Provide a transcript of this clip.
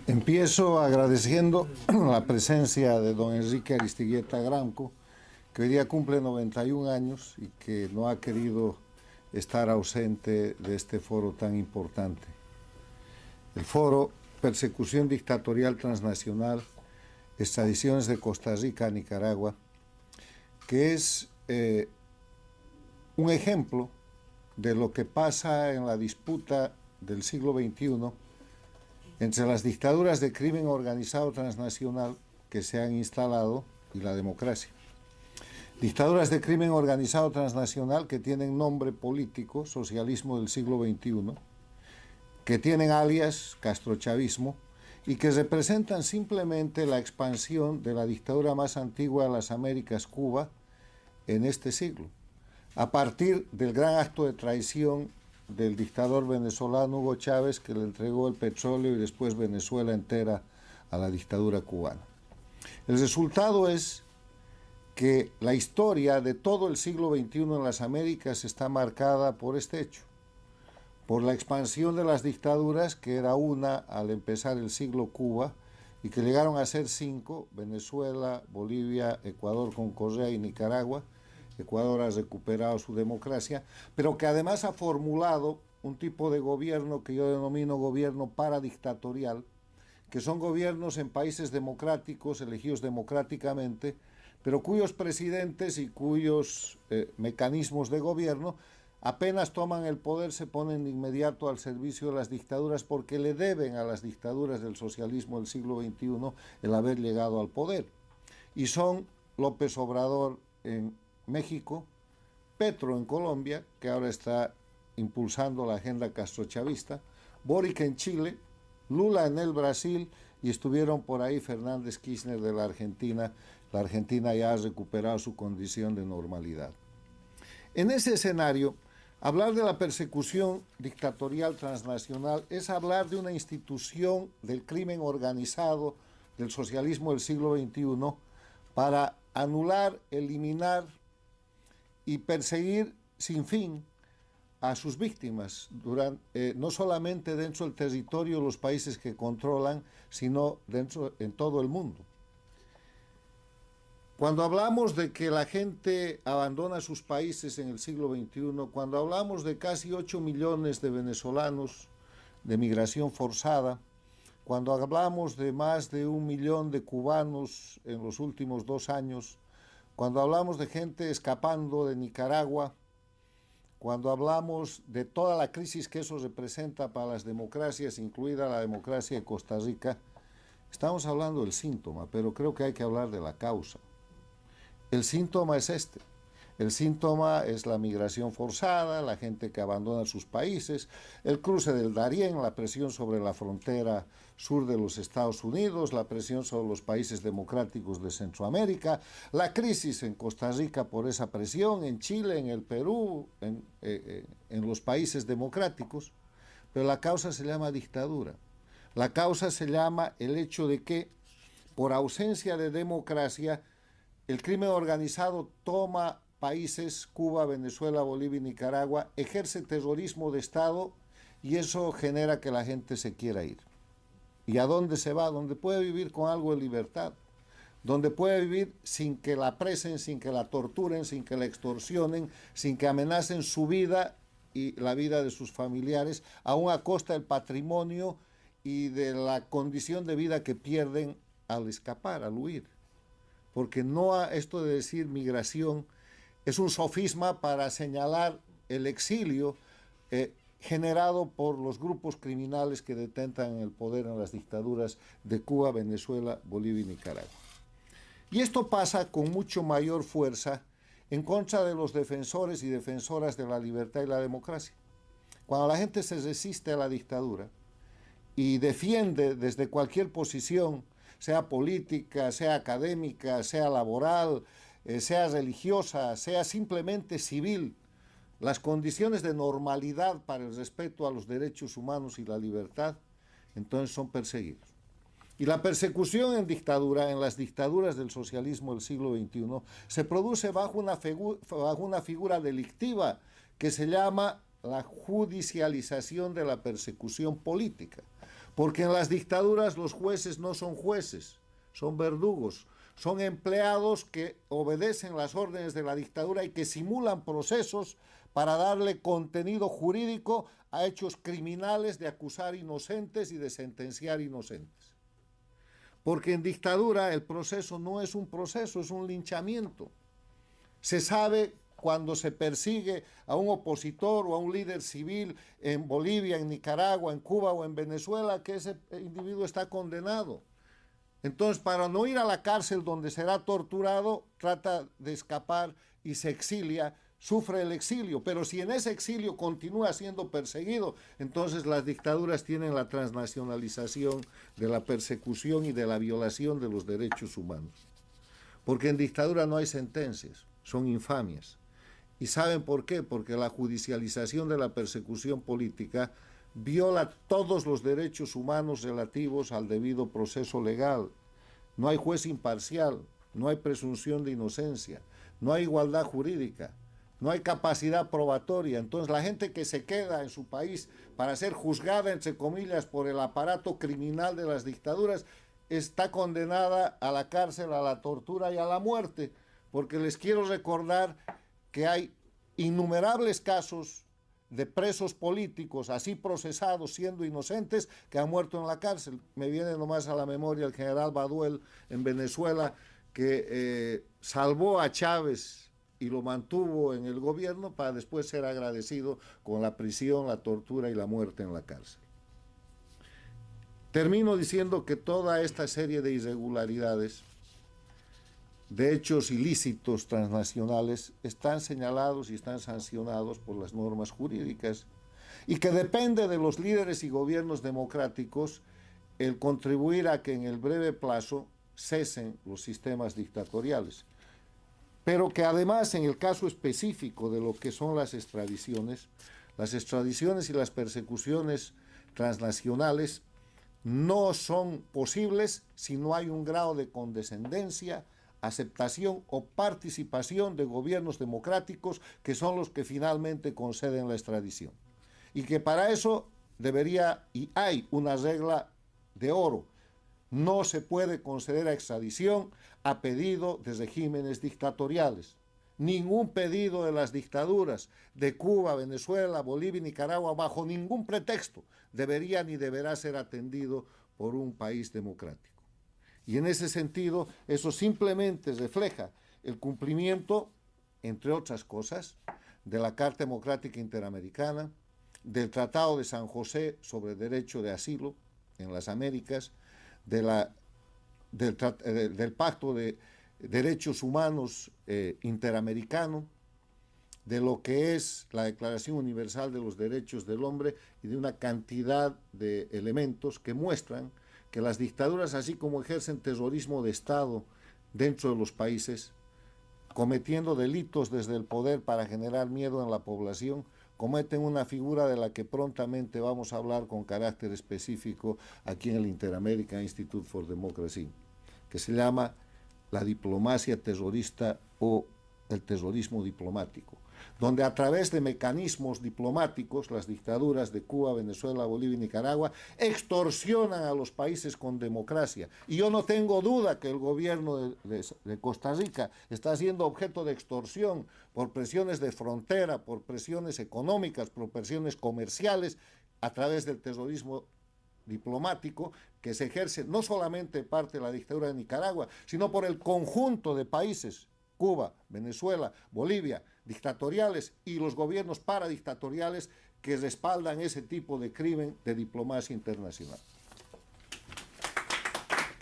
Empiezo agradeciendo la presencia de don Enrique Aristigueta Gramco, que hoy día cumple 91 años y que no ha querido estar ausente de este foro tan importante. El foro Persecución Dictatorial Transnacional, Extradiciones de Costa Rica a Nicaragua, que es un ejemplo de lo que pasa en la disputa del siglo XXI entre las dictaduras de crimen organizado transnacional que se han instalado y la democracia. Dictaduras de crimen organizado transnacional que tienen nombre político, socialismo del siglo XXI, que tienen alias castrochavismo y que representan simplemente la expansión de la dictadura más antigua de las Américas, Cuba, en este siglo, a partir del gran acto de traición del dictador venezolano Hugo Chávez, que le entregó el petróleo y después Venezuela entera a la dictadura cubana. El resultado es que la historia de todo el siglo XXI en las Américas está marcada por este hecho, por la expansión de las dictaduras, que era una al empezar el siglo Cuba, y que llegaron a ser 5, Venezuela, Bolivia, Ecuador con Correa y Nicaragua. Ecuador ha recuperado su democracia, pero que además ha formulado un tipo de gobierno que yo denomino gobierno paradictatorial, que son gobiernos en países democráticos, elegidos democráticamente, pero cuyos presidentes y cuyos mecanismos de gobierno apenas toman el poder, se ponen de inmediato al servicio de las dictaduras porque le deben a las dictaduras del socialismo del siglo XXI el haber llegado al poder. Y son López Obrador en México, Petro en Colombia, que ahora está impulsando la agenda castrochavista, Boric en Chile, Lula en el Brasil y estuvieron por ahí Fernández Kirchner de la Argentina. La Argentina ya ha recuperado su condición de normalidad. En ese escenario, hablar de la persecución dictatorial transnacional es hablar de una institución del crimen organizado del socialismo del siglo XXI para anular, eliminar y perseguir sin fin a sus víctimas, no solamente dentro del territorio de los países que controlan, sino en todo el mundo. Cuando hablamos de que la gente abandona sus países en el siglo XXI, cuando hablamos de casi 8 millones de venezolanos de migración forzada, cuando hablamos de más de 1 millón de cubanos en los últimos 2 años, cuando hablamos de gente escapando de Nicaragua, cuando hablamos de toda la crisis que eso representa para las democracias, incluida la democracia de Costa Rica, estamos hablando del síntoma, pero creo que hay que hablar de la causa. El síntoma es este. El síntoma es la migración forzada, la gente que abandona sus países, el cruce del Darién, la presión sobre la frontera sur de los Estados Unidos, la presión sobre los países democráticos de Centroamérica, la crisis en Costa Rica por esa presión, en Chile, en el Perú, en los países democráticos, pero la causa se llama dictadura. La causa se llama el hecho de que, por ausencia de democracia, el crimen organizado toma países, Cuba, Venezuela, Bolivia y Nicaragua, ejerce terrorismo de Estado y eso genera que la gente se quiera ir. ¿Y a dónde se va? Donde puede vivir con algo de libertad, donde puede vivir sin que la apresen, sin que la torturen, sin que la extorsionen, sin que amenacen su vida y la vida de sus familiares, aún a costa del patrimonio y de la condición de vida que pierden al escapar, al huir. Porque esto de decir migración es un sofisma para señalar el exilio generado por los grupos criminales que detentan el poder en las dictaduras de Cuba, Venezuela, Bolivia y Nicaragua. Y esto pasa con mucho mayor fuerza en contra de los defensores y defensoras de la libertad y la democracia. Cuando la gente se resiste a la dictadura y defiende desde cualquier posición, sea política, sea académica, sea laboral, sea religiosa, sea simplemente civil, las condiciones de normalidad para el respeto a los derechos humanos y la libertad, entonces son perseguidos. Y la persecución en dictadura, en las dictaduras del socialismo del siglo XXI, se produce bajo una figura delictiva que se llama la judicialización de la persecución política. Porque en las dictaduras los jueces no son jueces, son verdugos, son empleados que obedecen las órdenes de la dictadura y que simulan procesos para darle contenido jurídico a hechos criminales de acusar inocentes y de sentenciar inocentes. Porque en dictadura el proceso no es un proceso, es un linchamiento. Se sabe cuando se persigue a un opositor o a un líder civil en Bolivia, en Nicaragua, en Cuba o en Venezuela, que ese individuo está condenado. Entonces, para no ir a la cárcel donde será torturado, trata de escapar y se exilia, sufre el exilio. Pero si en ese exilio continúa siendo perseguido, entonces las dictaduras tienen la transnacionalización de la persecución y de la violación de los derechos humanos. Porque en dictadura no hay sentencias, son infamias. ¿Y saben por qué? Porque la judicialización de la persecución política viola todos los derechos humanos relativos al debido proceso legal. No hay juez imparcial, no hay presunción de inocencia, no hay igualdad jurídica, no hay capacidad probatoria. Entonces la gente que se queda en su país para ser juzgada, entre comillas, por el aparato criminal de las dictaduras, está condenada a la cárcel, a la tortura y a la muerte. Porque les quiero recordar que hay innumerables casos de presos políticos así procesados siendo inocentes que han muerto en la cárcel. Me viene nomás a la memoria el general Baduel en Venezuela que salvó a Chávez y lo mantuvo en el gobierno para después ser agradecido con la prisión, la tortura y la muerte en la cárcel. Termino diciendo que toda esta serie de irregularidades, de hechos ilícitos transnacionales, están señalados y están sancionados por las normas jurídicas y que depende de los líderes y gobiernos democráticos el contribuir a que en el breve plazo cesen los sistemas dictatoriales. Pero que además, en el caso específico de lo que son las extradiciones y las persecuciones transnacionales no son posibles si no hay un grado de condescendencia, aceptación o participación de gobiernos democráticos que son los que finalmente conceden la extradición. Y que para eso debería y hay una regla de oro. No se puede conceder extradición a pedido de regímenes dictatoriales. Ningún pedido de las dictaduras de Cuba, Venezuela, Bolivia y Nicaragua, bajo ningún pretexto, debería ni deberá ser atendido por un país democrático. Y en ese sentido, eso simplemente refleja el cumplimiento, entre otras cosas, de la Carta Democrática Interamericana, del Tratado de San José sobre Derecho de Asilo en las Américas, del Pacto de Derechos Humanos Interamericano, de lo que es la Declaración Universal de los Derechos del Hombre y de una cantidad de elementos que muestran que las dictaduras, así como ejercen terrorismo de Estado dentro de los países, cometiendo delitos desde el poder para generar miedo en la población, cometen una figura de la que prontamente vamos a hablar con carácter específico aquí en el Inter-American Institute for Democracy, que se llama la diplomacia terrorista o el terrorismo diplomático, donde a través de mecanismos diplomáticos las dictaduras de Cuba, Venezuela, Bolivia y Nicaragua extorsionan a los países con democracia. Y yo no tengo duda que el gobierno de Costa Rica está siendo objeto de extorsión por presiones de frontera, por presiones económicas, por presiones comerciales, a través del terrorismo diplomático que se ejerce no solamente parte de la dictadura de Nicaragua, sino por el conjunto de países, Cuba, Venezuela, Bolivia, dictatoriales y los gobiernos paradictatoriales que respaldan ese tipo de crimen de diplomacia internacional.